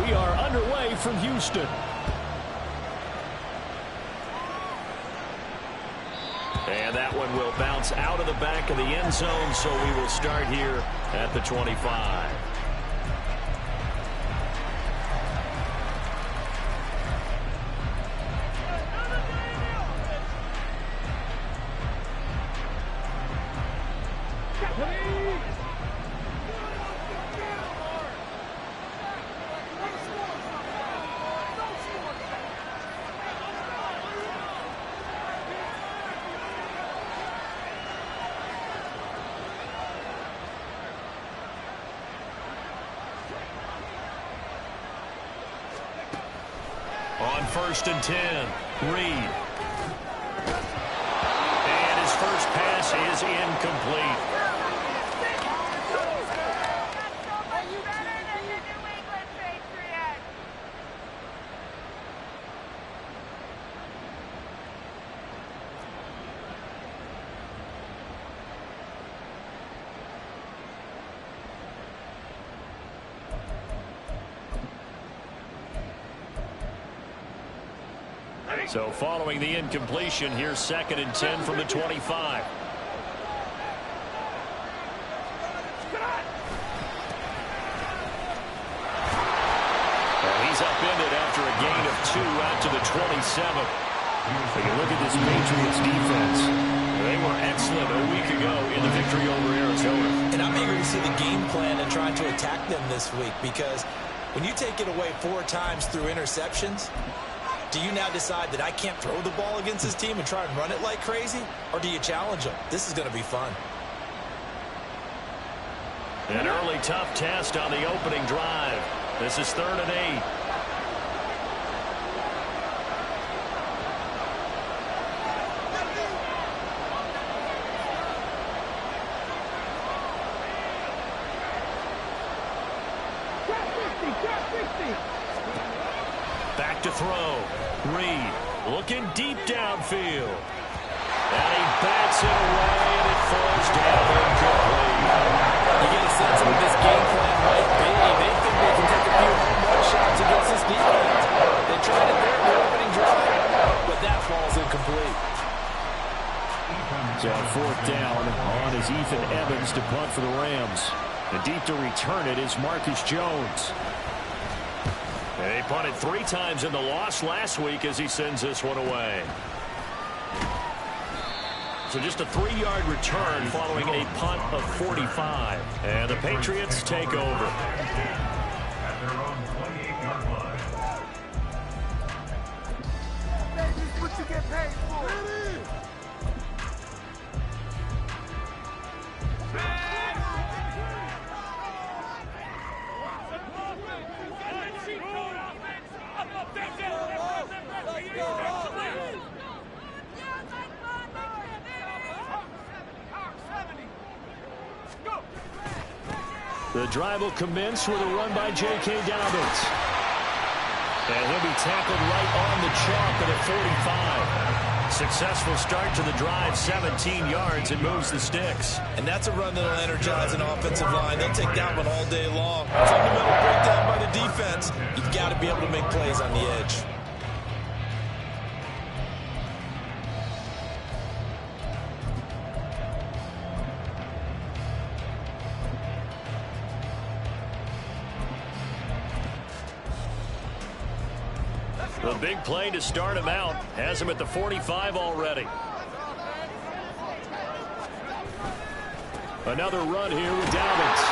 We are underway from Houston. And that one will bounce out of the back of the end zone, so we will start here at the 25. On 1st and 10, Reed. And his first pass is incomplete. So following the incompletion, here's 2nd and 10 from the 25. He's upended after a gain of 2 out to the 27. If you look at this Patriots defense, they were excellent a week ago in the victory over Arizona. And I'm eager to see the game plan and trying to attack them this week, because when you take it away 4 times through interceptions, do you now decide that I can't throw the ball against this team and try and run it like crazy? Or do you challenge them? This is going to be fun. An early tough test on the opening drive. This is 3rd and 8. Back to throw. Reed looking deep downfield. And he bats it away, and it falls down incomplete. You get a sense of what this game plan might be. They think they can take a few home run shots against this defense. They tried it there in the opening drive, but that falls incomplete. So 4th down on is Ethan Evans to punt for the Rams. And deep to return it is Marcus Jones. They punted 3 times in the loss last week as he sends this one away. So just a 3-yard return following a punt of 45. And the Patriots take over. At their own 28-yard line. This is what you get paid for. The drive will commence with a run by J.K. Dobbins. And he'll be tackled right on the chalk at the 45. Successful start to the drive, 17 yards, and moves the sticks. And that's a run that'll energize an offensive line. They'll take that one all day long. Fundamental breakdown by the defense. You've got to be able to make plays on the edge. The big play to start him out has him at the 45 already. Another run here with Dobbins.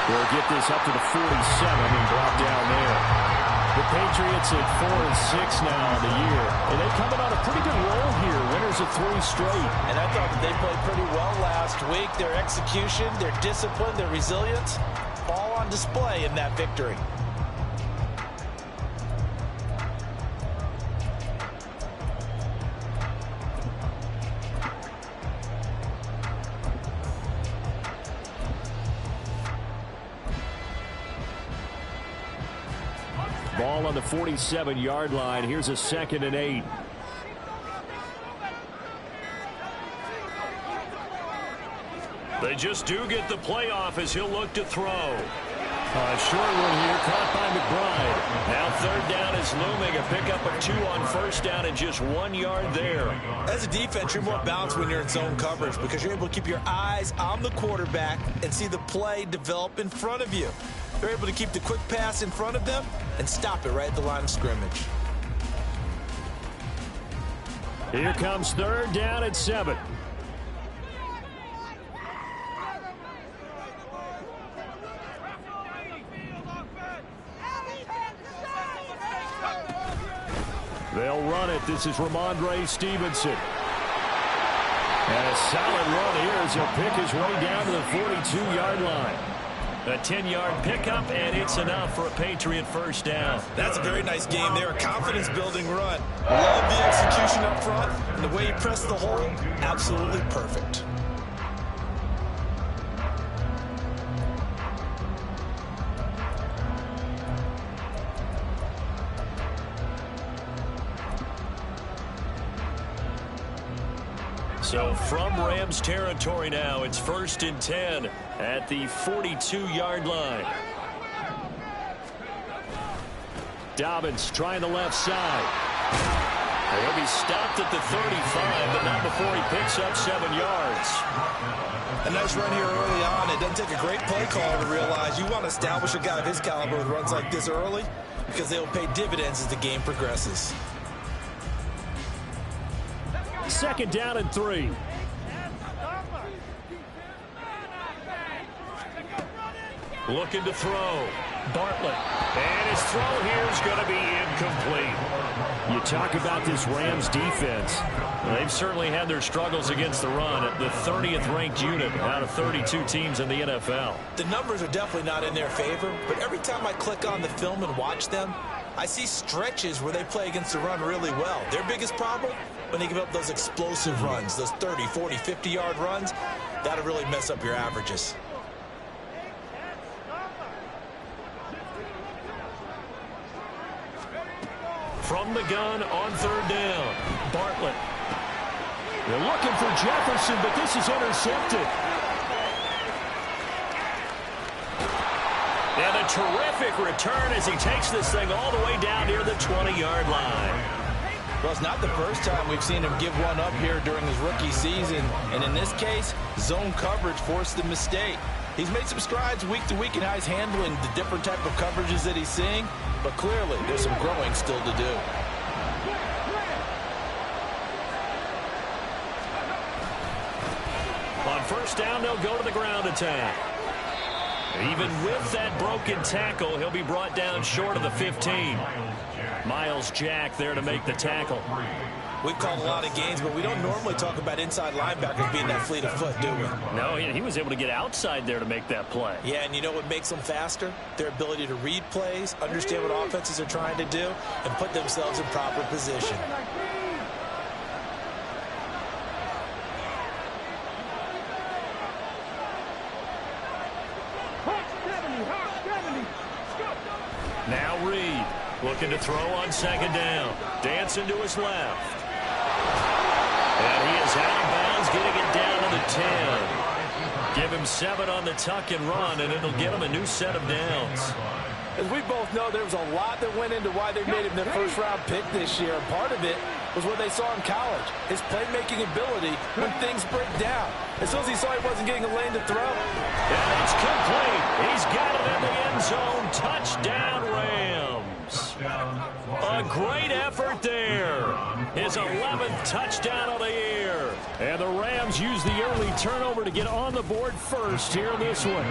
They'll get this up to the 47 and drop down there. The Patriots at 4-6 now on the year, and they coming on a pretty good roll here. Winners of 3 straight. And I thought that they played pretty well last week. Their execution, their discipline, their resilience, all on display in that victory. Ball on the 47-yard line. Here's a 2nd and 8. They just do get the playoff as he'll look to throw. Short one here, caught by McBride. Now third down is looming. A pickup of 2 on first down and just 1 yard there. As a defense, you're more balanced when you're in zone coverage because you're able to keep your eyes on the quarterback and see the play develop in front of you. They're able to keep the quick pass in front of them and stop it right at the line of scrimmage. Here comes third down at 7. They'll run it. This is Ramondre Stevenson. And a solid run here as he'll pick his way down to the 42-yard line. A 10-yard pickup, and it's enough for a Patriot first down. That's a very nice game there. A confidence-building run. Love the execution up front, and the way he pressed the hole, absolutely perfect. So from Rams territory now, it's 1st and 10 at the 42-yard line. Dobbins trying the left side. He'll be stopped at the 35, but not before he picks up 7 yards. A nice run here early on. It doesn't take a great play call to realize you want to establish a guy of his caliber with runs like this early because they'll pay dividends as the game progresses. 2nd down and 3. Looking to throw. Bartlett. And his throw here is going to be incomplete. You talk about this Rams defense. They've certainly had their struggles against the run at the 30th ranked unit out of 32 teams in the NFL. The numbers are definitely not in their favor, but every time I click on the film and watch them, I see stretches where they play against the run really well. Their biggest problem, when they give up those explosive runs, those 30, 40, 50-yard runs, that'll really mess up your averages. From the gun on 3rd down, Bartlett. They're looking for Jefferson, but this is intercepted. And a terrific return as he takes this thing all the way down near the 20-yard line. Well, it's not the first time we've seen him give one up here during his rookie season. And in this case, zone coverage forced the mistake. He's made some strides week to week in how he's handling the different type of coverages that he's seeing. But clearly, there's some growing still to do. On 1st down, they'll go to the ground attack. Even with that broken tackle, he'll be brought down short of the 15. Miles Jack there to make the tackle. We've called a lot of games, but we don't normally talk about inside linebackers being that fleet of foot, do we? No, he was able to get outside there to make that play. Yeah, and you know what makes them faster? Their ability to read plays, understand what offenses are trying to do, and put themselves in proper position. Now Reed looking to throw on 2nd down. Dancing to his left. And he is out of bounds, getting it down to the 10. Give him 7 on the tuck and run, and it'll get him a new set of downs. As we both know, there was a lot that went into why they made him their first-round pick this year. And part of it was what they saw in college, his playmaking ability when things break down. As soon as he saw he wasn't getting a lane to throw. And it's complete. He's got it in the end zone. Touchdown, Rams. A great effort there. His 11th touchdown of the year. And the Rams use the early turnover to get on the board first here in this one.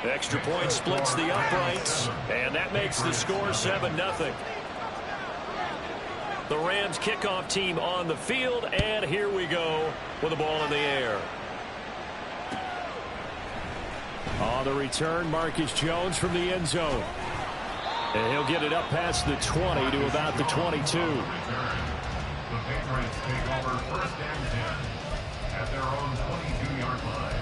Extra point splits the uprights, and that makes the score 7-0. The Rams kickoff team on the field, and here we go with the ball in the air. On the return, Marcus Jones from the end zone. And he'll get it up past the 20 to about the 22. The Patriots take over 1st and 10 at their own 22-yard line.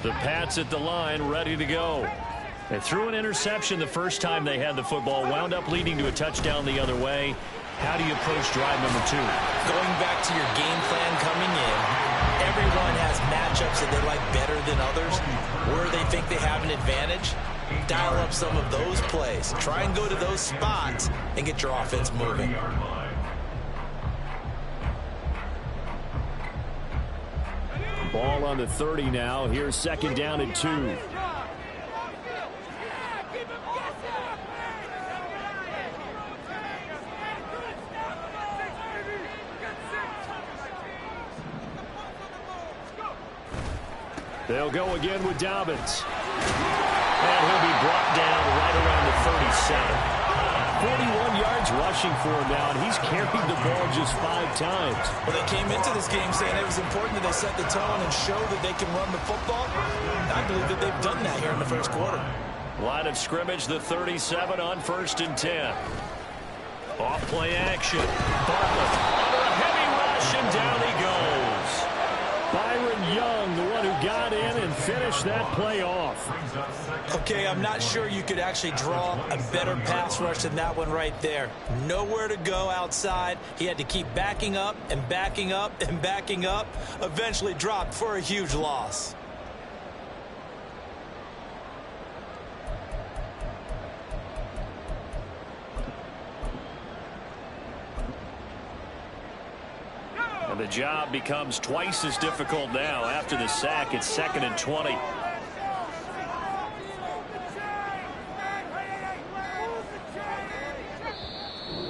The Pats at the line, ready to go. They threw an interception the first time they had the football, wound up leading to a touchdown the other way. How do you approach drive number 2? Going back to your game plan coming in, everyone has matchups that they like better than others, where they think they have an advantage. Dial up some of those plays. Try and go to those spots and get your offense moving. Ball on the 30 now. Here's second down and 2. They'll go again with Dobbins. And he'll be brought down right around the 37. 41 yards rushing for him now, and he's carried the ball just 5 times. Well, they came into this game saying it was important that they set the tone and show that they can run the football. I believe that they've done that here in the first quarter. Line of scrimmage, the 37 on 1st and 10. Off play action. Bartlett under a heavy rush, and down he goes. Byron Young, the one who got in and finished that play off. Okay, I'm not sure you could actually draw a better pass rush than that one right there. Nowhere to go outside. He had to keep backing up and backing up and backing up. Eventually dropped for a huge loss. And the job becomes twice as difficult now. After the sack, it's 2nd and 20.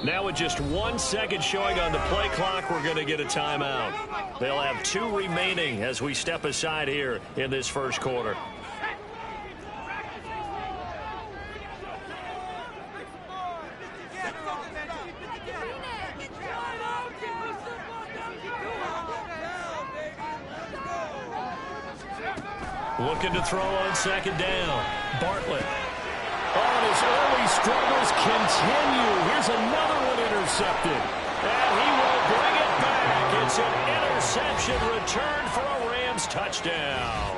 Now with just 1 second showing on the play clock, we're going to get a timeout. They'll have 2 remaining as we step aside here in this first quarter. Looking to throw on 2nd down. Bartlett. Oh, his early struggles continue. Here's another one intercepted. And he will bring it back. It's an interception return for a Rams touchdown.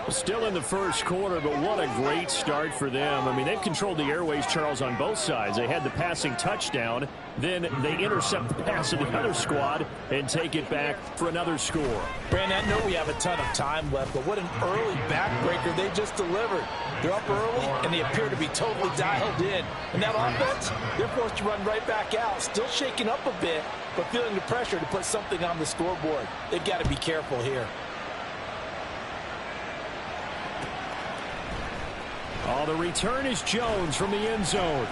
Still in the first quarter, but what a great start for them. I mean, they've controlled the airways, Charles, on both sides. They had the passing touchdown. Then they intercept the pass of the other squad and take it back for another score. Brandon, I know we have a ton of time left, but what an early backbreaker they just delivered. They're up early, and they appear to be totally dialed in. And that offense, they're forced to run right back out, still shaking up a bit, but feeling the pressure to put something on the scoreboard. They've got to be careful here. Oh, the return is Jones from the end zone.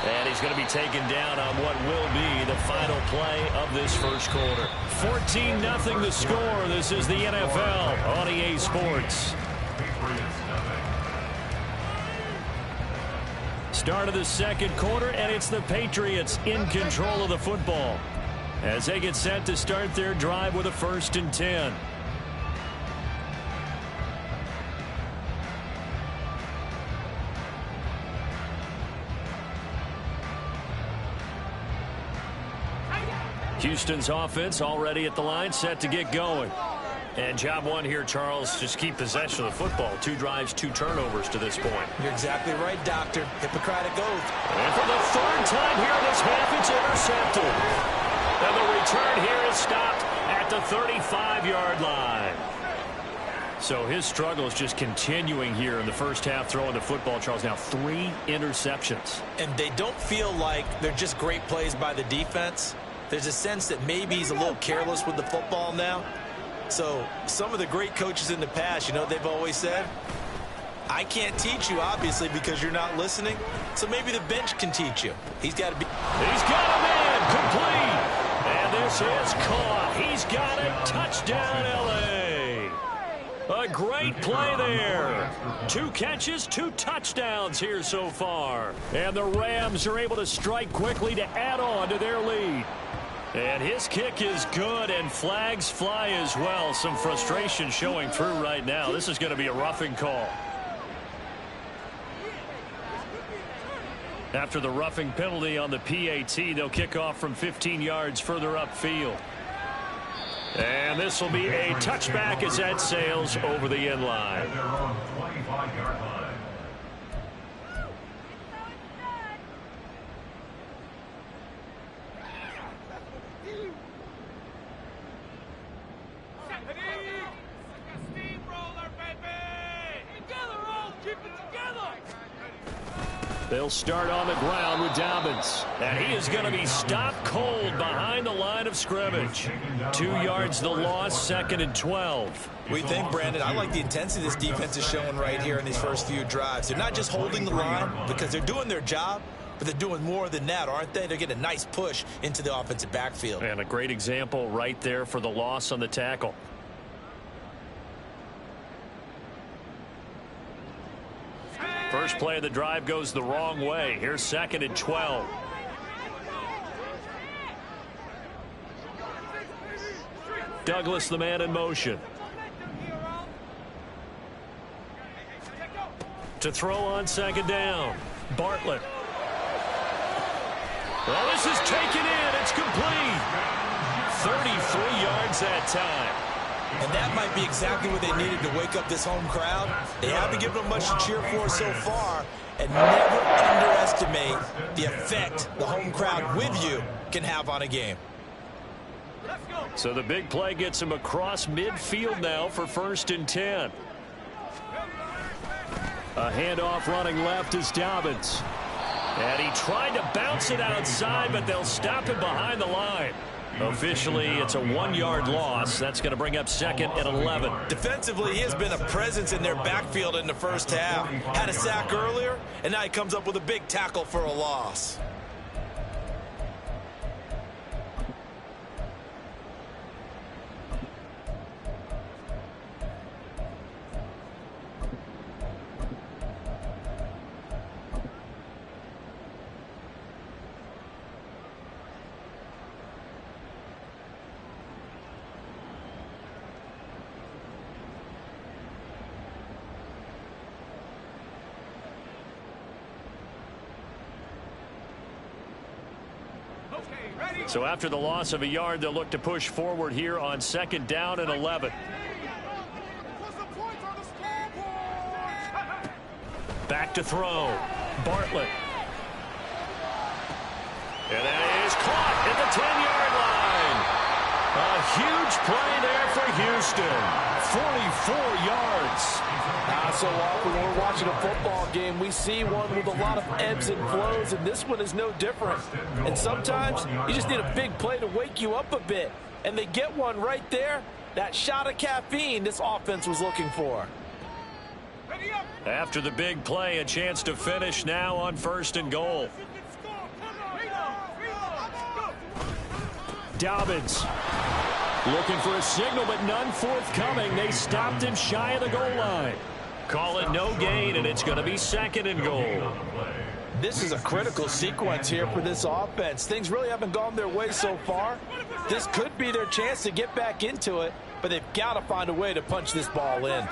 And he's going to be taken down on what will be the final play of this first quarter. 14-0 the score. This is the NFL on EA Sports. Start of the second quarter, and it's the Patriots in control of the football as they get set to start their drive with a 1st and 10. Houston's offense already at the line, set to get going. And job one here, Charles, just keep possession of the football. 2 drives, 2 turnovers to this point. You're exactly right, Doctor. Hippocratic oath. And for the 3rd time here in this half, it's intercepted. And the return here is stopped at the 35-yard line. So his struggle is just continuing here in the first half, throwing the football, Charles. Now 3 interceptions. And they don't feel like they're just great plays by the defense. There's a sense that maybe he's a little careless with the football now. So some of the great coaches in the past, you know, they've always said, I can't teach you, obviously, because you're not listening. So maybe the bench can teach you. He's got to be. He's got a man complete. And this is caught. He's got it. Touchdown, L.A. A great play there. 2 catches, 2 touchdowns here so far. And the Rams are able to strike quickly to add on to their lead. And his kick is good, and flags fly as well. Some frustration showing through right now. This is going to be a roughing call. After the roughing penalty on the PAT, they'll kick off from 15 yards further upfield. And this will be a touchback as that sails over the end line. At their own 25-yard line. They'll start on the ground with Dobbins. And he is going to be stopped cold behind the line of scrimmage. 2 yards the loss, 2nd and 12. We think, Brandon, I like the intensity this defense is showing right here in these first few drives. They're not just holding the line because they're doing their job, but they're doing more than that, aren't they? They're getting a nice push into the offensive backfield. And a great example right there for the loss on the tackle. First play of the drive goes the wrong way. Here's 2nd and 12. Douglas, the man in motion. To throw on 2nd down. Bartlett. Well, this is taken in. It's complete. 33 yards that time. And that might be exactly what they needed to wake up this home crowd. They haven't given them much to cheer for so far. And never underestimate the effect the home crowd with you can have on a game. So the big play gets him across midfield now for 1st and 10. A handoff running left is Dobbins. And he tried to bounce it outside, but they'll stop him behind the line. Officially, it's a 1-yard loss. That's going to bring up 2nd and 11. Defensively, he has been a presence in their backfield in the first half. Had a sack earlier, and now he comes up with a big tackle for a loss. So after the loss of a yard, they'll look to push forward here on 2nd down and 11. Back to throw. Bartlett. And that is caught at the 10-yard line. A huge play there for Houston. 44 yards. So often when we're watching a football game, we see one with a lot of ebbs and flows, and this one is no different. And sometimes you just need a big play to wake you up a bit. And they get one right there. That shot of caffeine this offense was looking for. After the big play, a chance to finish now on 1st and goal. Dobbins looking for a signal, but none forthcoming. They stopped him shy of the goal line. Call it no gain, and it's going to be 2nd and goal. This is a critical sequence here for this offense. Things really haven't gone their way so far. This could be their chance to get back into it, but they've got to find a way to punch this ball in.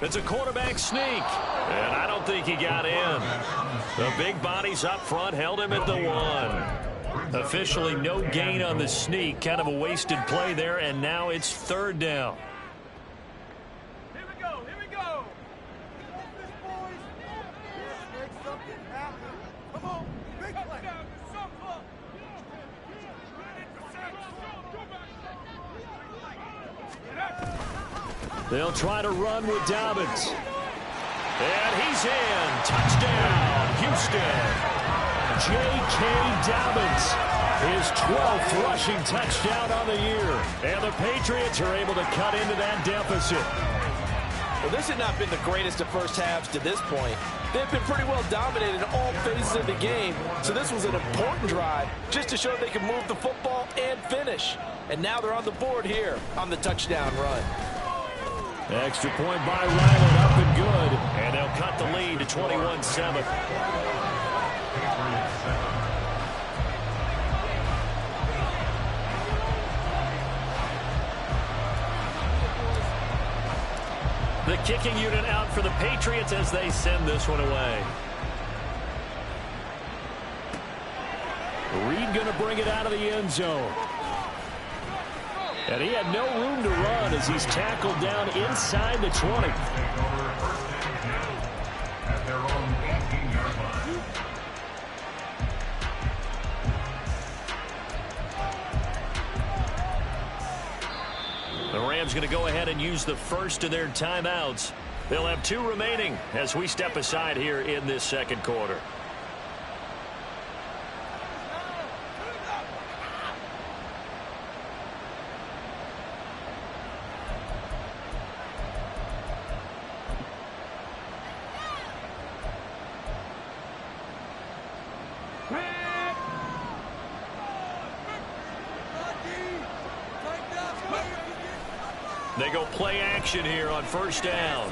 It's a quarterback sneak, and I don't think he got in. The big bodies up front held him at the 1. Officially no gain on the sneak. Kind of a wasted play there, and now it's 3rd down. Here we go. Here we go. Make something happen. Come on. Big play. They'll try to run with Dobbins. And he's in. Touchdown, Houston. J.K. Dobbins, his 12th rushing touchdown on the year. And the Patriots are able to cut into that deficit. Well, this has not been the greatest of first halves to this point. They've been pretty well dominated in all phases of the game, so this was an important drive just to show they can move the football and finish. And now they're on the board here on the touchdown run. Extra point by Ryland, up and good. And they'll cut the lead to 21-7. The kicking unit out for the Patriots as they send this one away. Reed going to bring it out of the end zone. And he had no room to run as he's tackled down inside the 20. At their own 18-yard line. The Rams going to go ahead and use the first of their timeouts. They'll have 2 remaining as we step aside here in this second quarter. They go play action here on first down.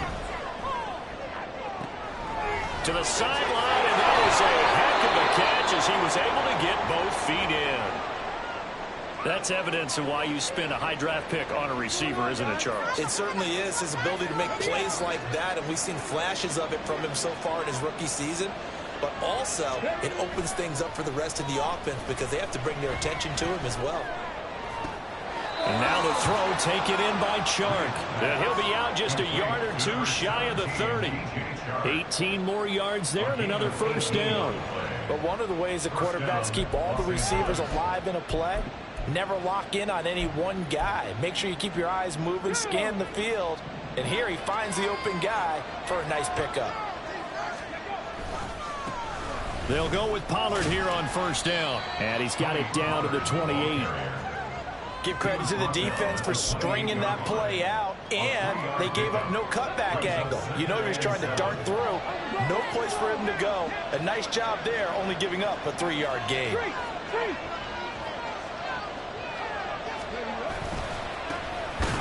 To the sideline, and that was a heck of a catch as he was able to get both feet in. That's evidence of why you spend a high draft pick on a receiver, isn't it, Charles? It certainly is. His ability to make plays like that, and we've seen flashes of it from him so far in his rookie season. But also, it opens things up for the rest of the offense because they have to bring their attention to him as well. And now the throw taken in by Chark. And he'll be out just a yard or 2 shy of the 30. 18 more yards there and another first down. But one of the ways that quarterbacks keep all the receivers alive in a play, never lock in on any one guy. Make sure you keep your eyes moving, scan the field. And here he finds the open guy for a nice pickup. They'll go with Pollard here on first down. And he's got it down to the 28. Give credit to the defense for stringing that play out, and they gave up no cutback angle. You know he was trying to dart through. No place for him to go. A nice job there, only giving up a 3-yard gain.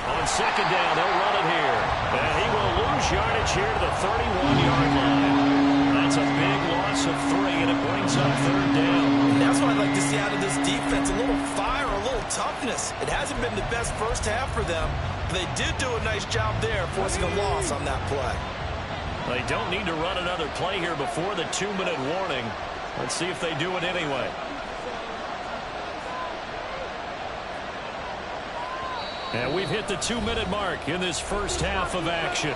On second down, they'll run it here. And he will lose yardage here to the 31-yard line. That's a big loss of 3, and it brings up third down. And that's what I'd like to see out of this defense. A little fire, a little toughness. It hasn't been the best first half for them, but they did do a nice job there, forcing a loss on that play. They don't need to run another play here before the 2-minute warning. Let's see if they do it anyway. And we've hit the 2-minute mark in this first half of action.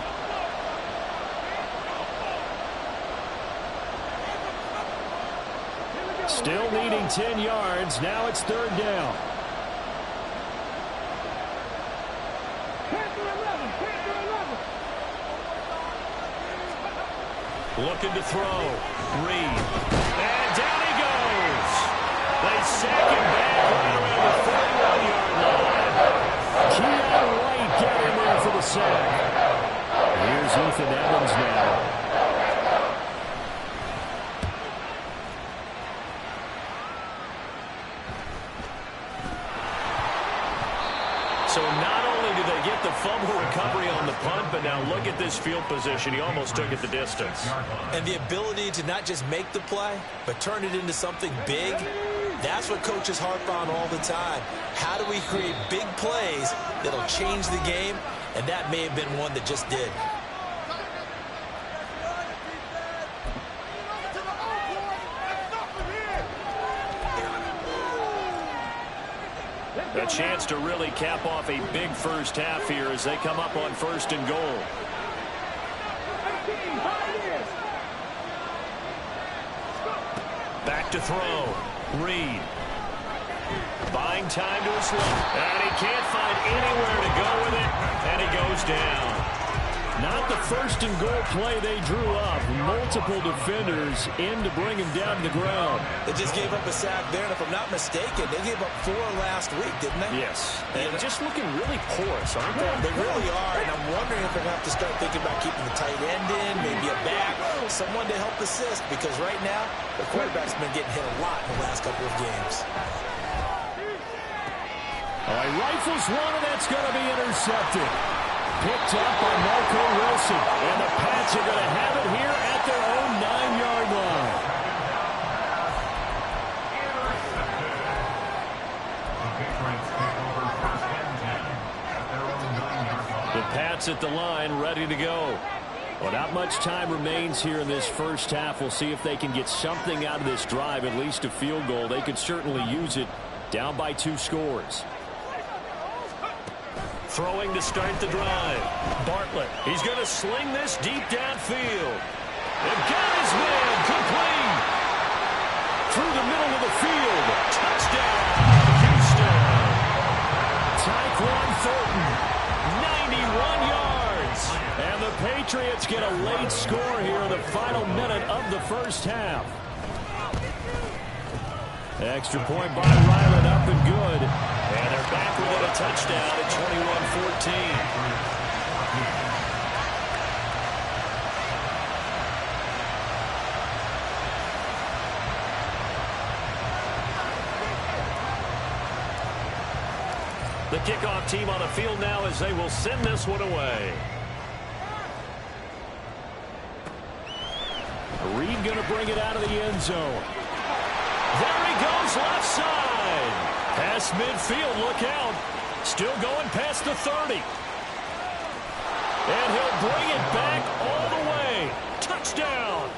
Still needing 10 yards. Now it's third down. Looking to throw. Reed. And down he goes. They sack him back right around the 41-yard line. Keon White getting there for the sack. Here's Ethan Evans now. So not only did they get the fumble recovery on the punt, but now look at this field position. He almost took it the distance. And the ability to not just make the play, but turn it into something big, that's what coaches harp on all the time. How do we create big plays that'll change the game? And that may have been one that just did. A chance to really cap off a big first half here as they come up on first and goal. Back to throw. Reed. Buying time to his left. And he can't find anywhere to go with it. And he goes down. Not the first and goal play they drew up. Multiple defenders in to bring him down to the ground. They just gave up a sack there, and if I'm not mistaken, they gave up 4 last week, didn't they? Yes. And just looking really porous, aren't they? They really are, and I'm wondering if they're going to have to start thinking about keeping the tight end in, maybe a back, someone to help assist, because right now, the quarterback's been getting hit a lot in the last couple of games. All right, rifles one, and that's going to be intercepted. Picked up by Marco Wilson. And the Pats are going to have it here at their own 9-yard line. The Pats at the line, ready to go. Well, not much time remains here in this first half. We'll see if they can get something out of this drive, at least a field goal. They could certainly use it, down by 2 scores. Throwing to start the drive. Bartlett. He's going to sling this deep downfield. They've got his man complete. Through the middle of the field. Touchdown, Houston. Tyquan Thornton, 91 yards. And the Patriots get a late score here in the final minute of the first half. Extra point by Ryland, up and good. And they're back within a touchdown at 21-14. The kickoff team on the field now as they will send this one away. Reed going to bring it out of the end zone. There he goes, left side. Past midfield, look out. Still going past the 30. And he'll bring it back all the way. Touchdown.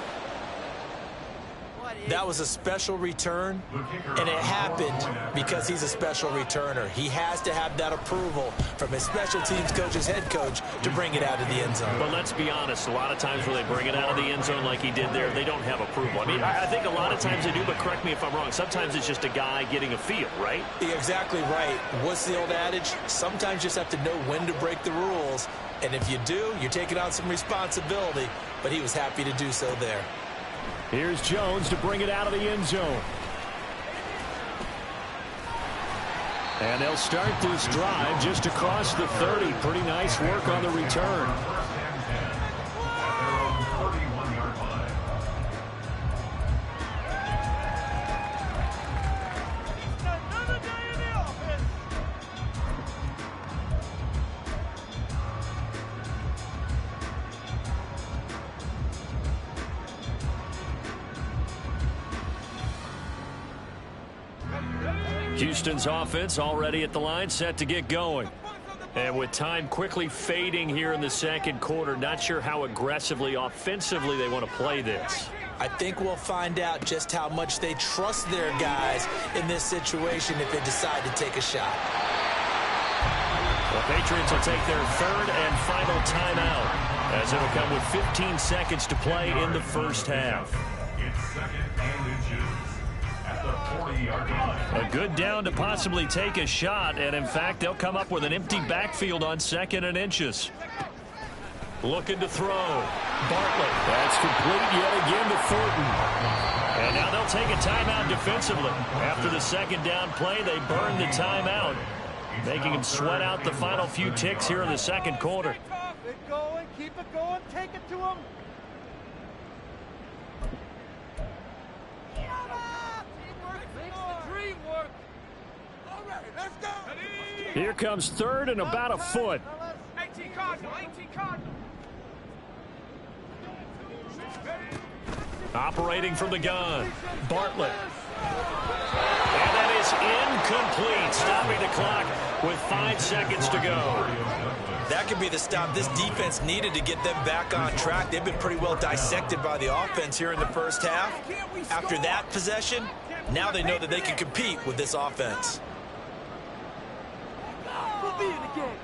That was a special return, and it happened because he's a special returner. He has to have that approval from his special teams coach's head coach to bring it out of the end zone. But let's be honest, a lot of times when they bring it out of the end zone like he did there, they don't have approval. I mean, I think a lot of times they do, but correct me if I'm wrong. Sometimes it's just a guy getting a feel, right? You're exactly right. What's the old adage? Sometimes you just have to know when to break the rules, and if you do, you're taking on some responsibility, but he was happy to do so there. Here's Jones to bring it out of the end zone. And they'll start this drive just across the 30. Pretty nice work on the return. Houston's offense already at the line, set to get going. And with time quickly fading here in the second quarter, not sure how aggressively, offensively they want to play this. I think we'll find out just how much they trust their guys in this situation if they decide to take a shot. The Patriots will take their third and final timeout, as it'll come with 15 seconds to play in the first half. It's second and inches at the 40-yard line. A good down to possibly take a shot, and in fact, they'll come up with an empty backfield on second and inches. Looking to throw. Bartlett. That's complete yet again to Thornton. And now they'll take a timeout defensively. After the second down play, they burn the timeout, making him sweat out the final few ticks here in the second quarter. Keep it going, take it to him. Here comes third and about a foot. 18 Cardinal, 18 Cardinal. Operating from the gun, Bartlett. And that is incomplete, stopping the clock with 5 seconds to go. That could be the stop this defense needed to get them back on track. They've been pretty well dissected by the offense here in the first half. After that possession, now they know that they can compete with this offense. We'll be in the game.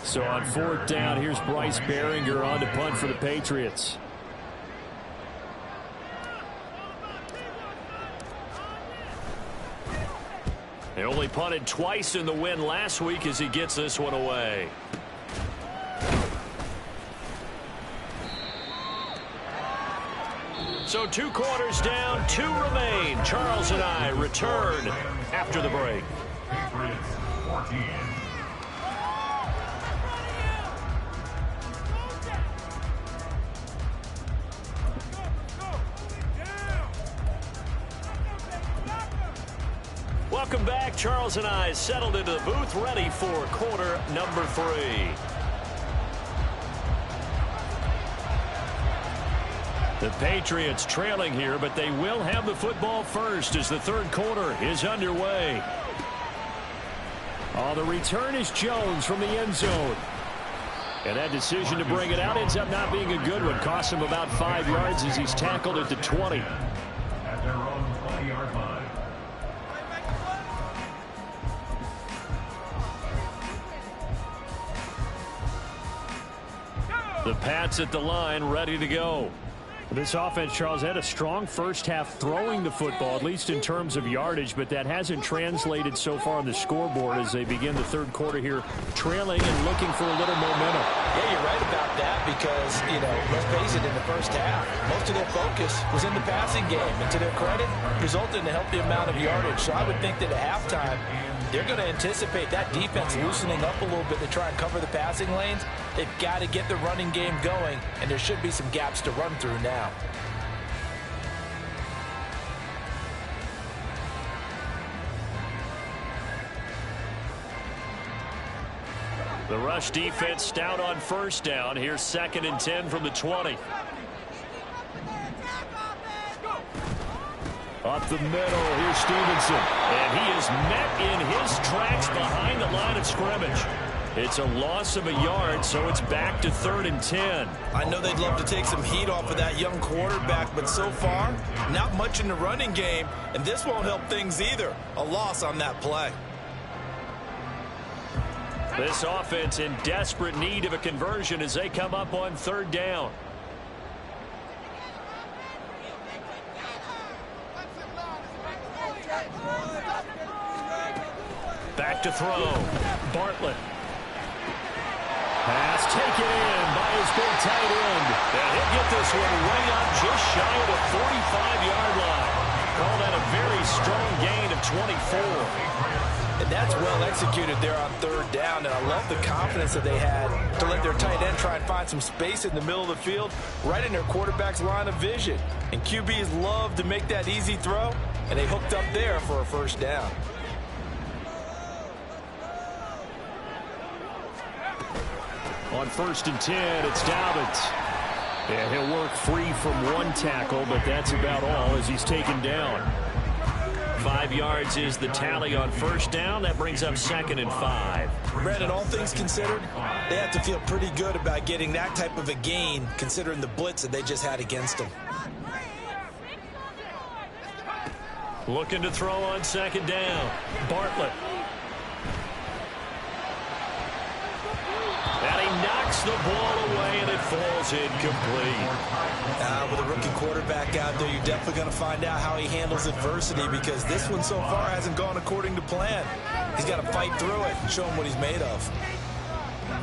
So on fourth down, here's Bryce Behringer on to punt for the Patriots. They only punted twice in the win last week as he gets this one away. So 2 quarters down, 2 remain. Charles and I return after the break. Patriots 14. Welcome back. Charles and I settled into the booth, ready for quarter number 3. The Patriots trailing here, but they will have the football first as the third quarter is underway. Oh, the return is Jones from the end zone. And that decision to bring it out ends up not being a good one. Costs him about 5 yards as he's tackled at the 20. At their own 20-yard line. The Pats at the line, ready to go. This offense, Charles, had a strong first half throwing the football, at least in terms of yardage, but that hasn't translated so far on the scoreboard as they begin the third quarter here, trailing and looking for a little momentum. Yeah, you're right about that because, let's face it, in the first half, most of their focus was in the passing game. And to their credit, resulted in a healthy amount of yardage. So I would think that at halftime, they're going to anticipate that defense loosening up a little bit to try and cover the passing lanes. They've got to get the running game going, and there should be some gaps to run through now. The rush defense stout on first down. Here's 2nd and 10 from the 20. Up the middle, here's Stevenson. And he is met in his tracks behind the line of scrimmage. It's a loss of a yard, so it's back to 3rd and 10. I know they'd love to take some heat off of that young quarterback, but so far, not much in the running game, and this won't help things either. A loss on that play. This offense in desperate need of a conversion as they come up on 3rd down. Back to throw. Bartlett. Pass taken in by his big tight end. And he'll get this one way up just shy of the 45-yard line. Call that a very strong gain of 24. And that's well executed there on 3rd down. And I love the confidence that they had to let their tight end try and find some space in the middle of the field, right in their quarterback's line of vision. And QBs love to make that easy throw, and they hooked up there for a 1st down. On 1st and 10, it's Dobbins. And he'll work free from one tackle, but that's about all as he's taken down. 5 yards is the tally on 1st down. That brings up 2nd and 5. Brandon, all things considered, they have to feel pretty good about getting that type of a gain, considering the blitz that they just had against them. Looking to throw on 2nd down. Bartlett. And he knocks the ball away, and it falls incomplete. With a rookie quarterback out there, you're definitely going to find out how he handles adversity because this one so far hasn't gone according to plan. He's got to fight through it and show him what he's made of.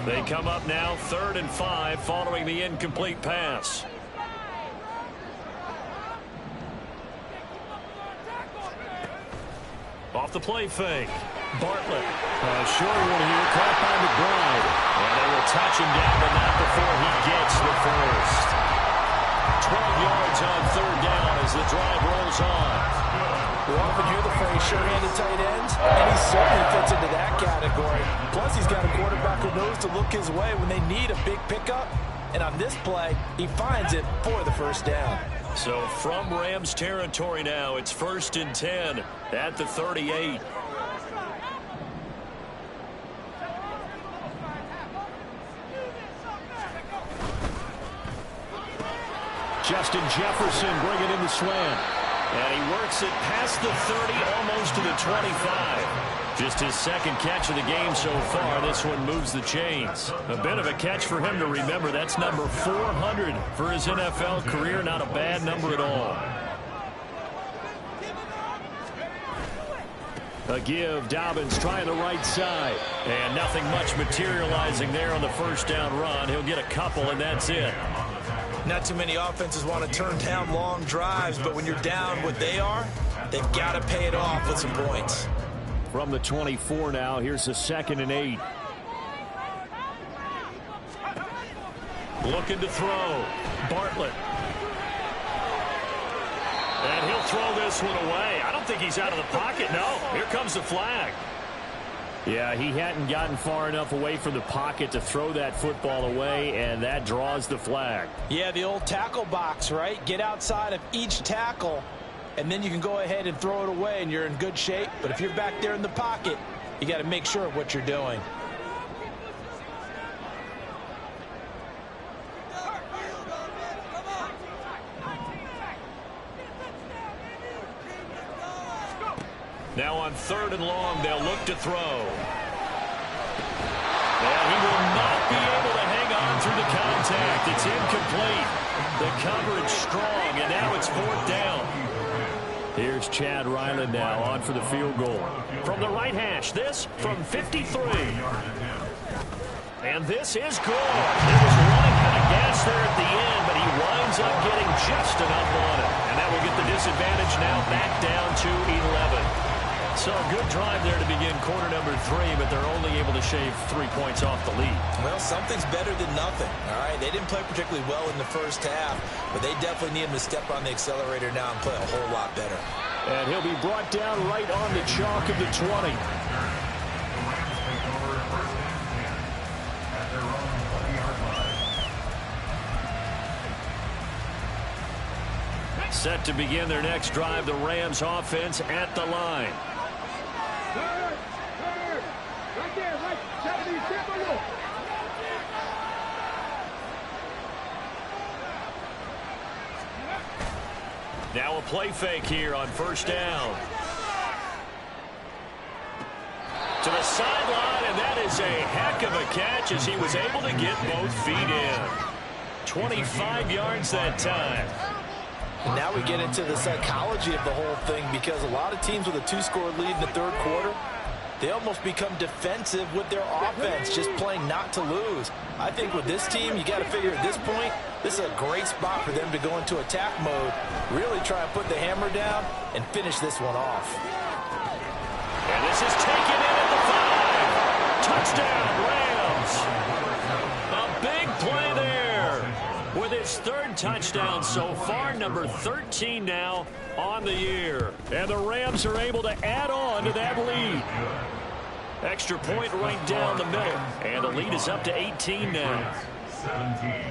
They come up now 3rd and 5 following the incomplete pass. Off the play fake. Bartlett. Short one here, caught by McBride. And they will touch him down, but not before he gets the first. 12 yards on 3rd down as the drive rolls on. We often hear the phrase sure-handed tight ends, and he certainly fits into that category. Plus, he's got a quarterback who knows to look his way when they need a big pickup. And on this play, he finds it for the 1st down. So from Rams territory now, it's 1st and 10 at the 38. Justin Jefferson bringing in the slant. And he works it past the 30, almost to the 25. Just his 2nd catch of the game so far. This one moves the chains. A bit of a catch for him to remember. That's number 400 for his NFL career. Not a bad number at all. A give. Dobbins trying the right side. And nothing much materializing there on the 1st down run. He'll get a couple, and that's it. Not too many offenses want to turn down long drives, but when you're down what they are, they've got to pay it off with some points. From the 24 now, here's a 2nd and 8. Looking to throw. Bartlett. And he'll throw this one away. I don't think he's out of the pocket. No, here comes the flag. Yeah, he hadn't gotten far enough away from the pocket to throw that football away, and that draws the flag. Yeah, the old tackle box, right? Get outside of each tackle, and then you can go ahead and throw it away, and you're in good shape. But if you're back there in the pocket, you got to make sure of what you're doing. Now on 3rd and long, they'll look to throw. And he will not be able to hang on through the contact. It's incomplete. The coverage strong, and now it's 4th down. Here's Chad Ryland now on for the field goal. From the right hash, this from 53. And this is good. There was one kind of gas there at the end, but he winds up getting just enough on it. And that will get the disadvantage now back down to 11. So a good drive there to begin quarter number 3, but they're only able to shave 3 points off the lead. Well, something's better than nothing, all right? They didn't play particularly well in the first half, but they definitely need him to step on the accelerator now and play a whole lot better. And he'll be brought down right on the chalk of the 20. Set to begin their next drive, the Rams offense at the line. Now a play fake here on 1st down. To the sideline, and that is a heck of a catch as he was able to get both feet in. 25 yards that time. And now we get into the psychology of the whole thing, because a lot of teams with a 2-score lead in the 3rd quarter, they almost become defensive with their offense, just playing not to lose. I think with this team, you got to figure at this point, this is a great spot for them to go into attack mode, really try and put the hammer down and finish this one off. And this is taken in at the 5. Touchdown, Rams. A big play there with his 3rd touchdown so far, number 13 now on the year. And the Rams are able to add on to that lead. Extra point right down the middle. And the lead is up to 18 now. 17.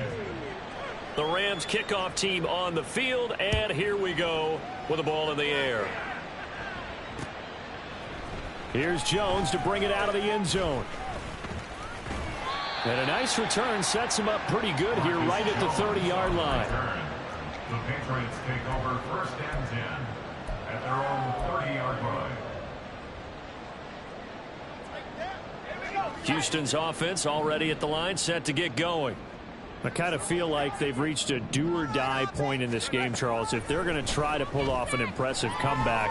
The Rams kickoff team on the field, and here we go with the ball in the air. Here's Jones to bring it out of the end zone. And a nice return sets him up pretty good here right at the 30-yard line. The Patriots take over 1st and 10 at their own 30-yard line. Houston's offense already at the line, set to get going. I kind of feel like they've reached a do-or-die point in this game, Charles. If they're going to try to pull off an impressive comeback,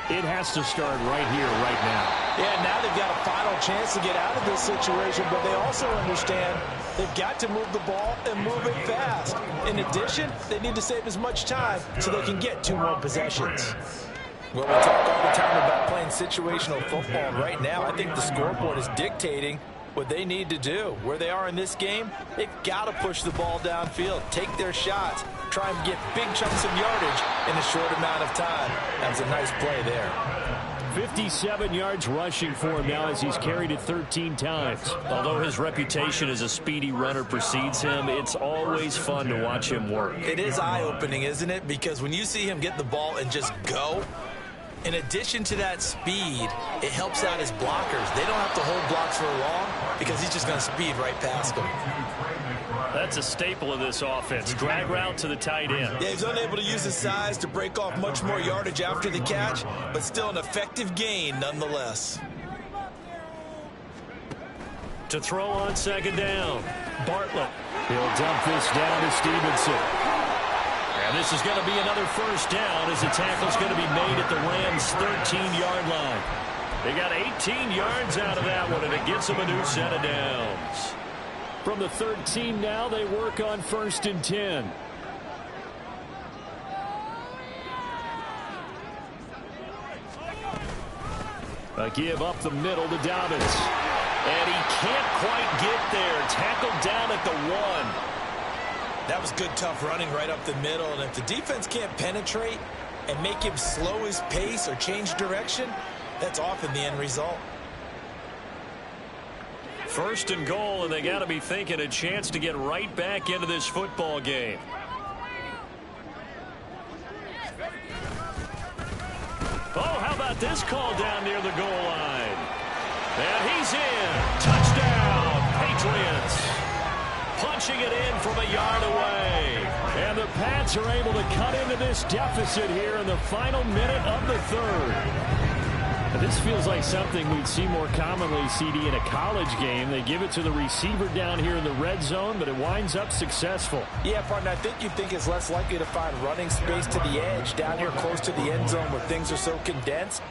it has to start right here, right now. Yeah, now they've got a final chance to get out of this situation, but they also understand they've got to move the ball and move it fast. In addition, they need to save as much time so they can get 2 more possessions. Well, we talk all the time about playing situational football. Right now, I think the scoreboard is dictating what they need to do. Where they are in this game, they've got to push the ball downfield, take their shots, try and get big chunks of yardage in a short amount of time. That's a nice play there. 57 yards rushing for him now as he's carried it 13 times. Although his reputation as a speedy runner precedes him, it's always fun to watch him work. It is eye-opening, isn't it? Because when you see him get the ball and just go, in addition to that speed, it helps out his blockers. They don't have to hold blocks for long because he's just going to speed right past them. That's a staple of this offense. Drag route to the tight end. Yeah, he's unable to use his size to break off much more yardage after the catch, but still an effective gain nonetheless. To throw on 2nd down, Bartlett. He'll dump this down to Stevenson. And this is going to be another 1st down as the tackle's going to be made at the Rams' 13-yard line. They got 18 yards out of that one, and it gives them a new set of downs. From the 13 now, they work on 1st and 10. A give up the middle to Dobbins. And he can't quite get there. Tackled down at the 1. That was good, tough running right up the middle. And if the defense can't penetrate and make him slow his pace or change direction, that's often the end result. 1st and goal, and they got to be thinking a chance to get right back into this football game. Oh, how about this call down near the goal line? And he's in. Touchdown, Patriots. Punching it in from a yard away. And the Pats are able to cut into this deficit here in the final minute of the 3rd. This feels like something we'd see more commonly, CD, in a college game. They give it to the receiver down here in the red zone, but it winds up successful. Yeah, partner, I think you think it's less likely to find running space to the edge down here close to the end zone where things are so condensed.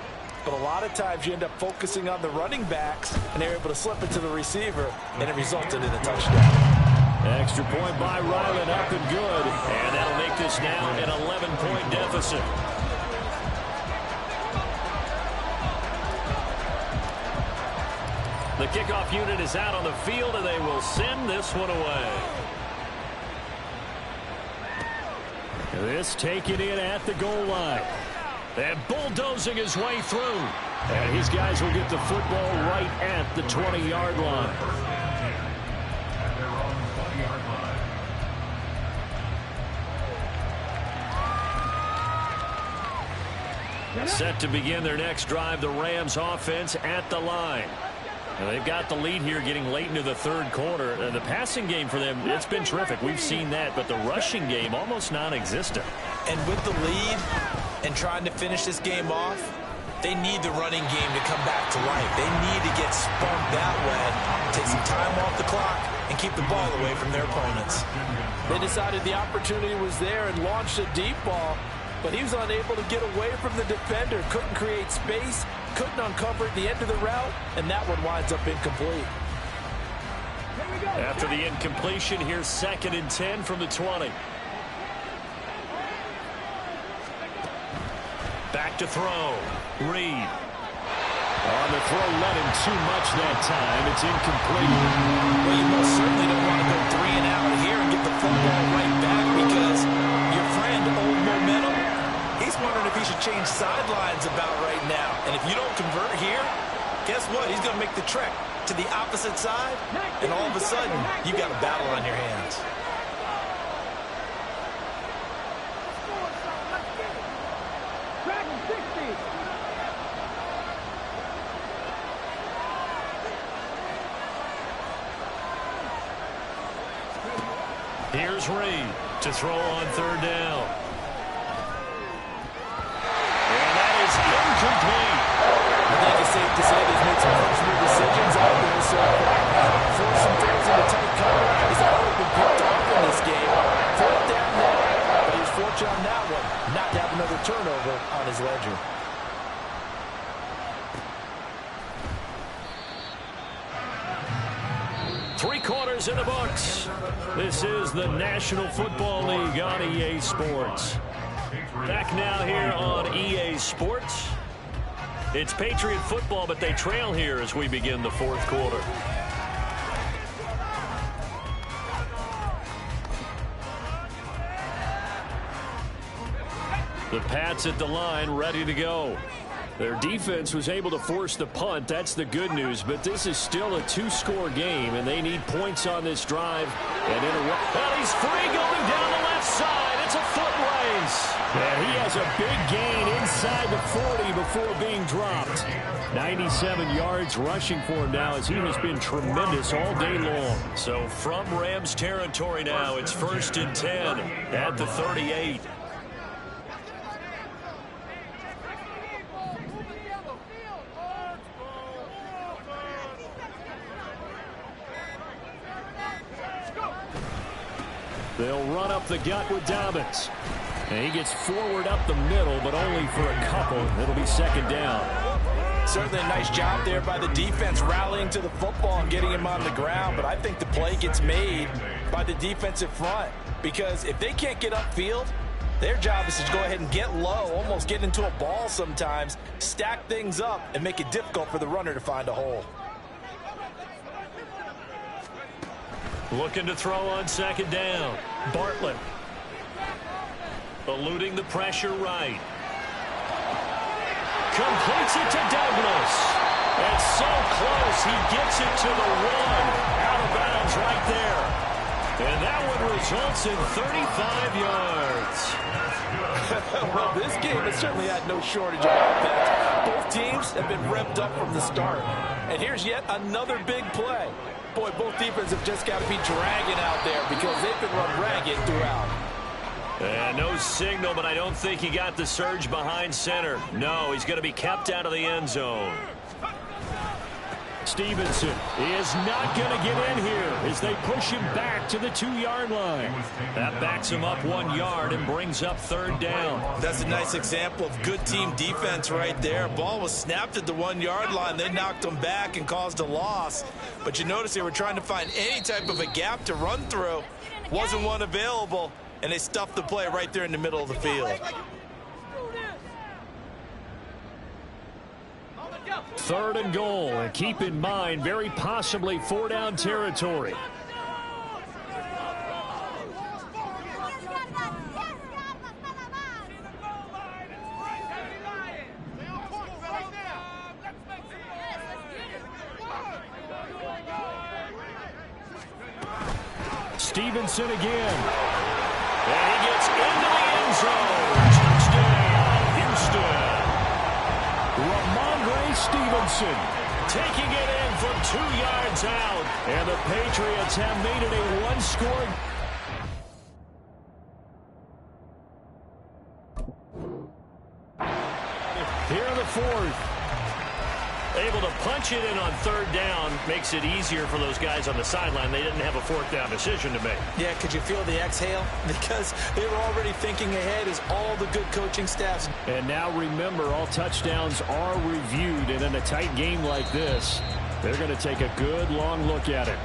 But a lot of times you end up focusing on the running backs, and they're able to slip it to the receiver, and it resulted in a touchdown. Extra point by Ryland, up and good. And that'll make this now an 11-point deficit. The kickoff unit is out on the field, and they will send this one away. This taken in at the goal line. And bulldozing his way through. And his guys will get the football right at the 20-yard line. At their own 20-yard line. Set to begin their next drive, the Rams offense at the line. Now they've got the lead here getting late into the third quarter. The passing game for them, it's been terrific. We've seen that, but the rushing game almost non-existent. And with the lead and trying to finish this game off, they need the running game to come back to life. They need to get spunked that way, take some time off the clock, and keep the ball away from their opponents. They decided the opportunity was there and launched a deep ball, but he was unable to get away from the defender, couldn't create space, couldn't uncover at the end of the route, and that one winds up incomplete. After the incompletion, here's 2nd and 10 from the 20. Back to throw. Reed. On the throw, let him too much that time. It's incomplete. Well, you most certainly don't want to go 3 and out here and get the football right back because your friend, Old Momentum, he's wondering if he should change sidelines about right now. And if you don't convert here, guess what? He's going to make the trek to the opposite side, and all of a sudden, you've got a battle on your hands. Here's Reed to throw on 3rd down. And that is incomplete. I think it's safe to say they've made some personal decisions out there so far. Forcing throws into tight cover has already been picked off in this game. 4th down now, but he was fortunate on that one not to have another turnover on his ledger. Three quarters in the books. This is the National Football League on EA Sports. Back now here on EA Sports. It's Patriot football, but they trail here as we begin the 4th quarter. The Pats at the line, ready to go. Their defense was able to force the punt. That's the good news, but this is still a 2-score game, and they need points on this drive. And he's free going down the left side. It's a foot race. And he has a big gain inside the 40 before being dropped. 97 yards rushing for him now as he has been tremendous all day long. So from Rams territory now, it's 1st and 10 at the 38. They'll run up the gut with Dobbins. And he gets forward up the middle, but only for a couple. It'll be 2nd down. Certainly a nice job there by the defense rallying to the football and getting him on the ground. But I think the play gets made by the defensive front. Because if they can't get upfield, their job is to go ahead and get low, almost get into a ball sometimes, stack things up, and make it difficult for the runner to find a hole. Looking to throw on 2nd down. Bartlett. Eluding the pressure right. Completes it to Douglas. It's so close. He gets it to the 1. Out of bounds right there. And that one results in 35 yards. Well, this game has certainly had no shortage of offense. Both teams have been revved up from the start. And here's yet another big play. Boy, both defenses have just got to be dragging out there because they've been run ragged throughout. And no signal, but I don't think he got the surge behind center. No, he's going to be kept out of the end zone. Stevenson is not going to get in here as they push him back to the 2-yard line. That backs him up 1 yard and brings up 3rd down. That's a nice example of good team defense right there. Ball was snapped at the 1-yard line. They knocked him back and caused a loss. But you notice they were trying to find any type of a gap to run through. Wasn't one available, and they stuffed the play right there in the middle of the field. 3rd and goal, and keep in mind, very possibly 4-down territory. Stevenson again. And he gets into the end zone. Touchdown, Houston. Stevenson taking it in from 2 yards out. And the Patriots have made it a one-score. Here in the 4th. Able to punch it in on 3rd down makes it easier for those guys on the sideline. They didn't have a 4th down decision to make. Yeah, could you feel the exhale? Because they were already thinking ahead as all the good coaching staffs. And now remember, all touchdowns are reviewed. And in a tight game like this, they're going to take a good long look at it.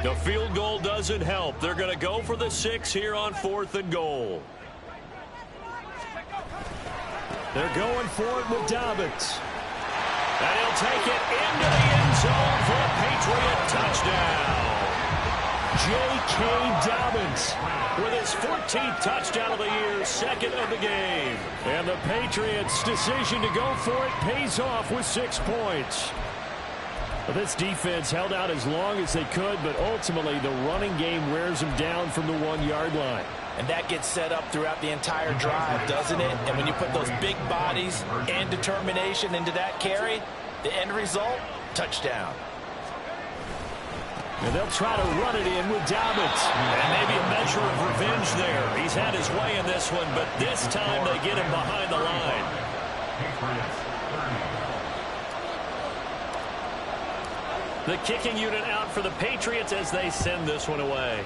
The field goal doesn't help. They're going to go for the 6 here on 4th and goal. They're going for it with Dobbins. And he'll take it into the end zone for a Patriot touchdown. J.K. Dobbins with his 14th touchdown of the year, 2nd of the game. And the Patriots' decision to go for it pays off with 6 points. Well, this defense held out as long as they could, but ultimately the running game wears them down from the 1-yard line. And that gets set up throughout the entire drive, doesn't it? And when you put those big bodies and determination into that carry, the end result, touchdown. And they'll try to run it in with Dobbins. And maybe a measure of revenge there. He's had his way in this one, but this time they get him behind the line. The kicking unit out for the Patriots as they send this one away.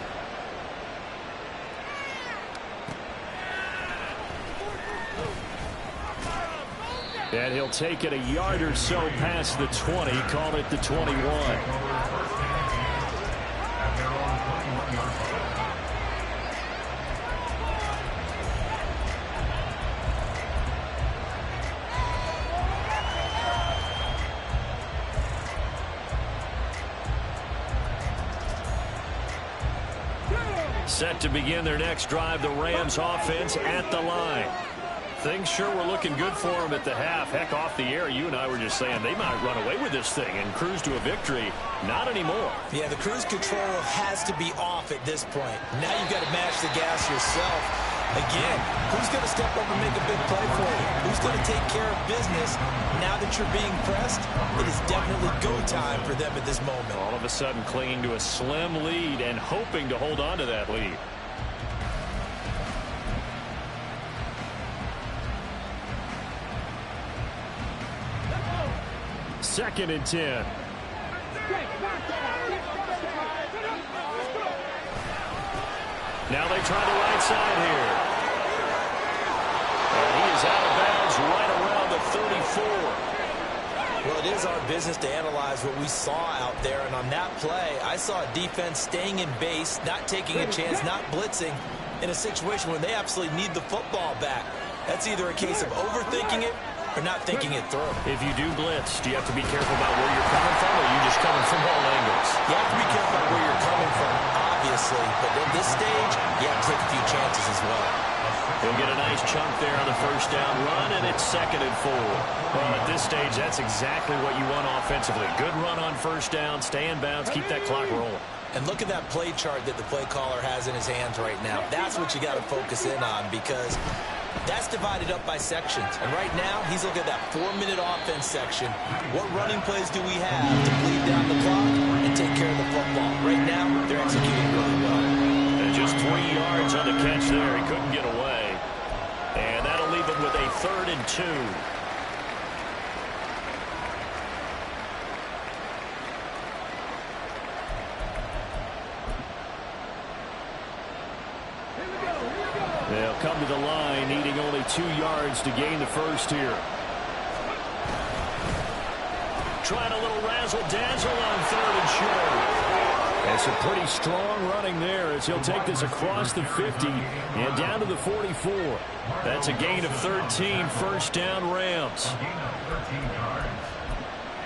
And he'll take it a yard or so past the 20, call it the 21. Set to begin their next drive, the Rams offense at the line. Things sure were looking good for them at the half. Heck, off the air, you and I were just saying they might run away with this thing and cruise to a victory. Not anymore. Yeah, the cruise control has to be off at this point. Now you've got to match the gas yourself. Again, who's going to step up and make a big play for you? Who's going to take care of business? Now that you're being pressed, it is definitely go time for them at this moment. All of a sudden clinging to a slim lead and hoping to hold on to that lead. Second and 10. Now they try the right side here. And he is out of bounds right around the 34. Well, it is our business to analyze what we saw out there. And on that play, I saw a defense staying in base, not taking a chance, not blitzing in a situation where they absolutely need the football back. That's either a case of overthinking it or not thinking it through. If you do blitz, do you have to be careful about where you're coming from, or are you just coming from all angles? You have to be careful about where you're coming from, obviously. But at this stage, you have to take a few chances as well. He'll get a nice chunk there on the first down run, and it's 2nd and 4. Well, at this stage, that's exactly what you want offensively. Good run on first down, stay in bounds, keep that clock rolling. And look at that play chart that the play caller has in his hands right now. That's what you got to focus in on, because that's divided up by sections. And right now, he's looking at that 4-minute offense section. What running plays do we have to bleed down the clock and take care of the football? Right now, they're executing really well. And just 3 yards on the catch there. He couldn't get away. And that'll leave him with a 3rd and 2. They'll come to the line, needing only 2 yards to gain the first here. Trying a little razzle-dazzle on 3rd and short. That's a pretty strong running there as he'll take this across the 50 and down to the 44. That's a gain of 13, first down Rams. A gain of 13 yards.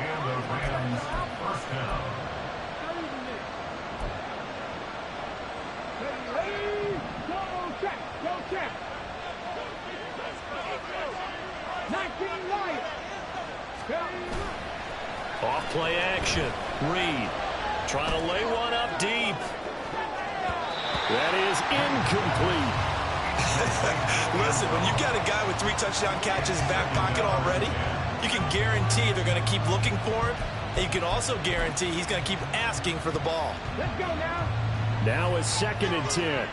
And the Rams first down. Off play action. Reed trying to lay one up deep. That is incomplete. Listen, when you got a guy with 3 touchdown catches back pocket already, you can guarantee they're going to keep looking for him, and you can also guarantee he's going to keep asking for the ball. Let's go now. Now it's 2nd and 10.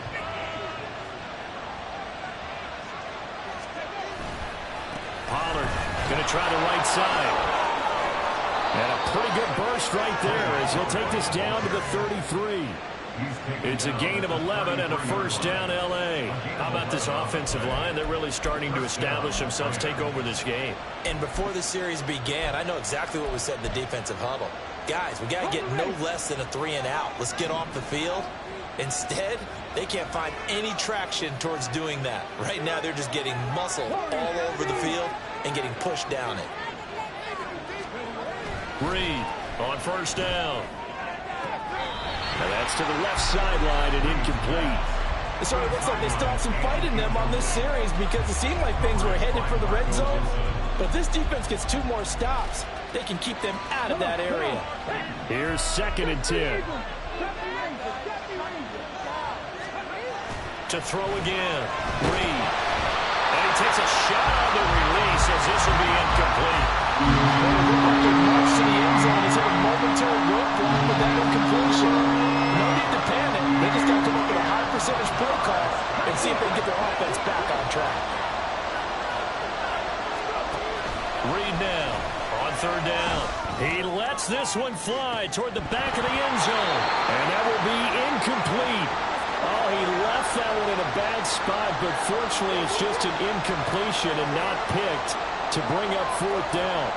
Pollard going to try the right side. And a pretty good burst right there as he'll take this down to the 33. It's a gain of 11 and a first down L.A. How about this offensive line? They're really starting to establish themselves, take over this game. And before the series began, I know exactly what was said in the defensive huddle. Guys, we got to get no less than a 3 and out. Let's get off the field. Instead, they can't find any traction towards doing that. Right now, they're just getting muscle all over the field and getting pushed down it. Reed on first down. And that's to the left sideline and incomplete. It sort of looks like they still have some fight in them on this series because it seemed like things were headed for the red zone. But if this defense gets 2 more stops, they can keep them out of that area. Here's 2nd and 10. To throw again. Reed. And he takes a shot on the release as this will be incomplete. March to the end zone. He's hit a momentary roadblock with that incompletion. No need to panic. They just got to come up with a high percentage play call and see if they can get their offense back on track. Reed now on 3rd down. He lets this one fly toward the back of the end zone. And that will be incomplete. Oh, he left that one in a bad spot, but fortunately it's just an incompletion and not picked to bring up 4th down.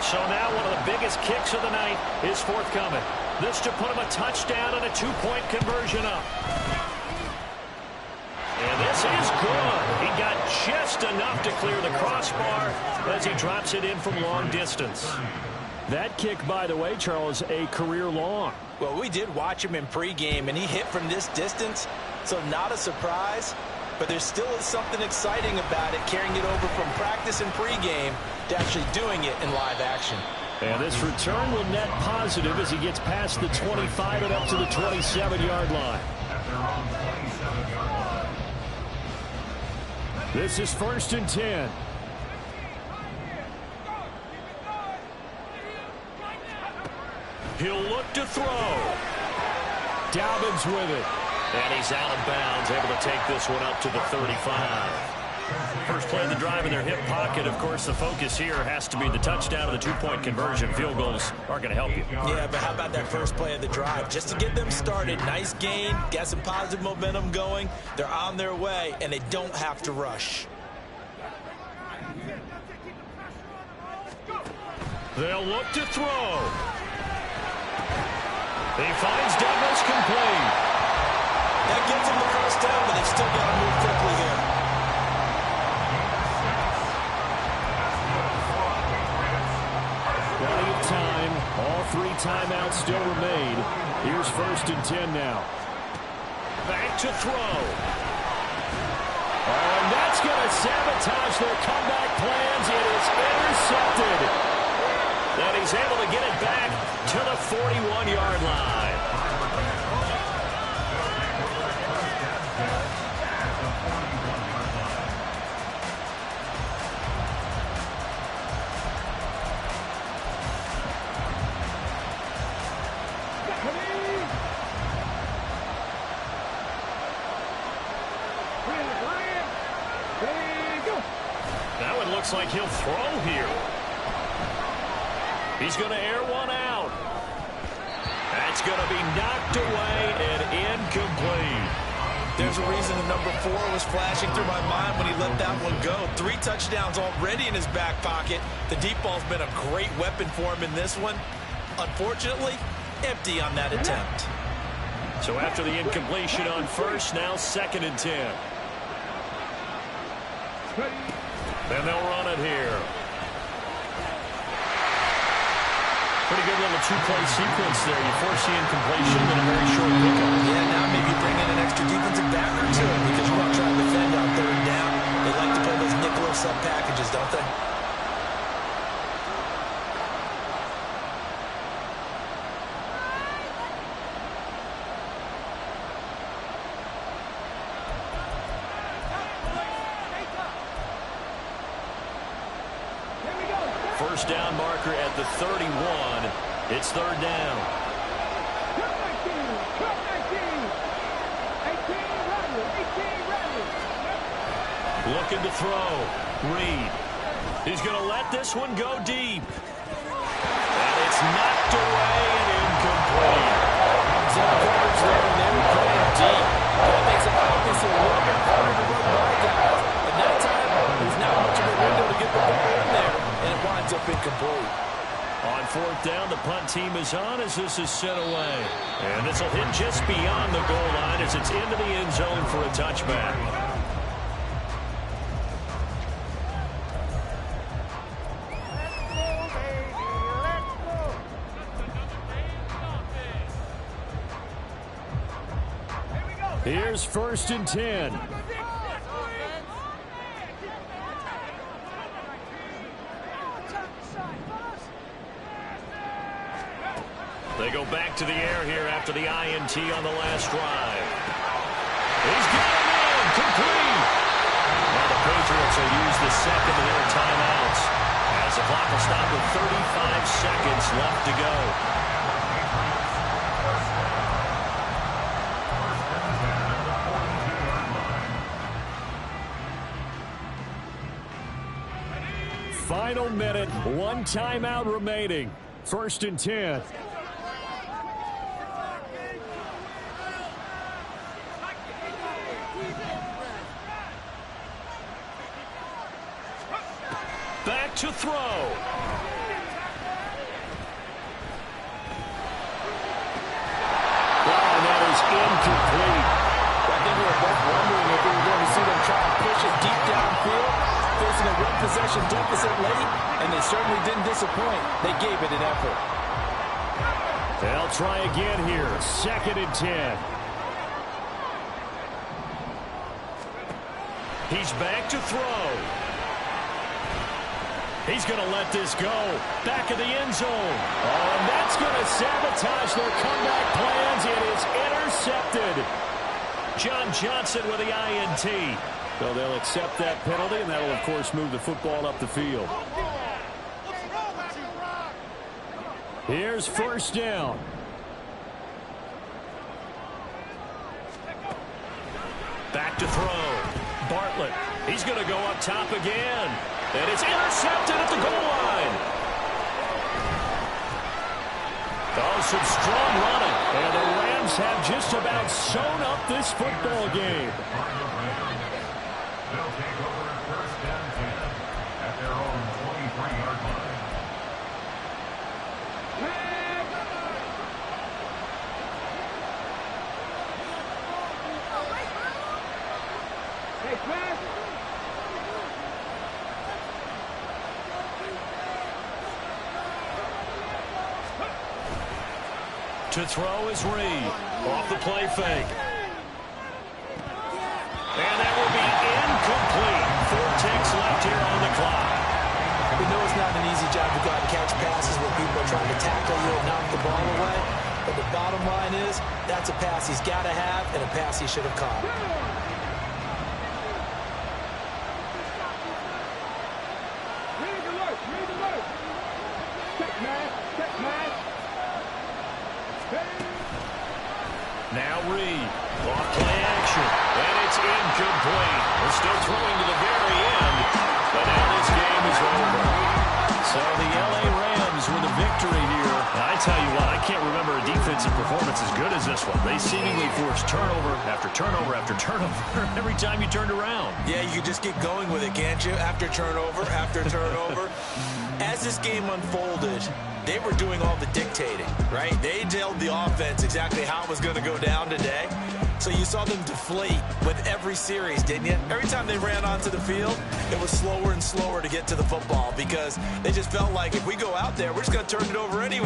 So now one of the biggest kicks of the night is forthcoming. This to put him a touchdown and a 2-point conversion up. And this is good. He got just enough to clear the crossbar as he drops it in from long distance. That kick, by the way, Charles, a career long. Well, we did watch him in pregame, and he hit from this distance, so not a surprise. But there still is something exciting about it, carrying it over from practice and pregame to actually doing it in live action. And this return will net positive as he gets past the 25 and up to the 27-yard line. At their own 27-yard line. This is 1st and 10. He'll look to throw. Dobbins with it. And he's out of bounds, able to take this one up to the 35. First play of the drive in their hip pocket. Of course, the focus here has to be the touchdown and the 2-point conversion. Field goals aren't going to help you. Yeah, but how about that first play of the drive? Just to get them started, nice gain, got some positive momentum going. They're on their way, and they don't have to rush. They'll look to throw. He finds Douglas complete. That gets them the first down, but they've still got to move quickly here. Plenty of time. All 3 timeouts still remain. Here's 1st and 10 now. Back to throw. Oh, and that's going to sabotage their comeback plans. It is intercepted. And he's able to get it back to the 41-yard line. That one looks like he'll throw here. He's going to air one out. That's going to be knocked away and incomplete. There's a reason the number 4 was flashing through my mind when he let that one go. 3 touchdowns already in his back pocket. The deep ball's been a great weapon for him in this one. Unfortunately, empty on that attempt. So after the incompletion on first, now 2nd and 10. And they'll run it here. Pretty good little 2-play sequence there. You force the incompletion, then a very short pickup. Yeah, now maybe bring in an extra defensive back or two because you're not trying to defend on 3rd down. They like to play those nickel sub packages, don't they? First down marker at the 31. It's 3rd down. Looking to throw. Reed. He's going to let this one go deep. And it's knocked away and incomplete. Zone coverage there, and they were playing deep. That makes it obviously a little bit harder to run by guys. And that time, there's not much of a window to get the ball in there, and it winds up incomplete. On 4th down, the punt team is on as this is sent away. And this will hit just beyond the goal line as it's into the end zone for a touchback. Here's 1st and 10. They go back to the air here after the INT on the last drive. He's got him in. Complete. Now the Patriots will use the 2nd of their timeouts as the clock will stop with 35 seconds left to go. Final minute, 1 timeout remaining. 1st and 10. Back to throw. Oh, that is incomplete. I think we were both wondering if we were going to see them try and push it deep downfield, facing a 1-possession deficit late, and they certainly didn't disappoint. They gave it an effort. They'll try again here. 2nd and 10. He's back to throw. He's going to let this go. Back of the end zone. Oh, and that's going to sabotage their comeback plans. It is intercepted. John Johnson with the INT. So they'll accept that penalty, and that'll, of course, move the football up the field. Here's 1st down. Back to throw. Bartlett. He's going to go up top again. And it's intercepted at the goal line. Oh, some strong running. And the Rams have just about sewn up this football game. They'll take over at 1st and 10 at their own 23-yard line. To throw is Reed. Off the play fake. And that will be really knock the ball away. But the bottom line is, that's a pass he's got to have and a pass he should have caught. Now Reed, off play action, and it's incomplete. We're still throwing to the very end, but now this game is over. So the L.A. Rams with a victory here. And I tell you what, I can't remember a defensive performance as good as this one. They seemingly forced turnover after turnover after turnover every time you turned around. Yeah, you could just get going with it, can't you? After turnover, after turnover. As this game unfolded, they were doing all the dictating, right? They told the offense exactly how it was going to go down today. So you saw them deflate with every series, didn't you? Every time they ran onto the field, it was slower and slower to get to the football because they just felt like if we go out there, we're just going to turn it over anyway.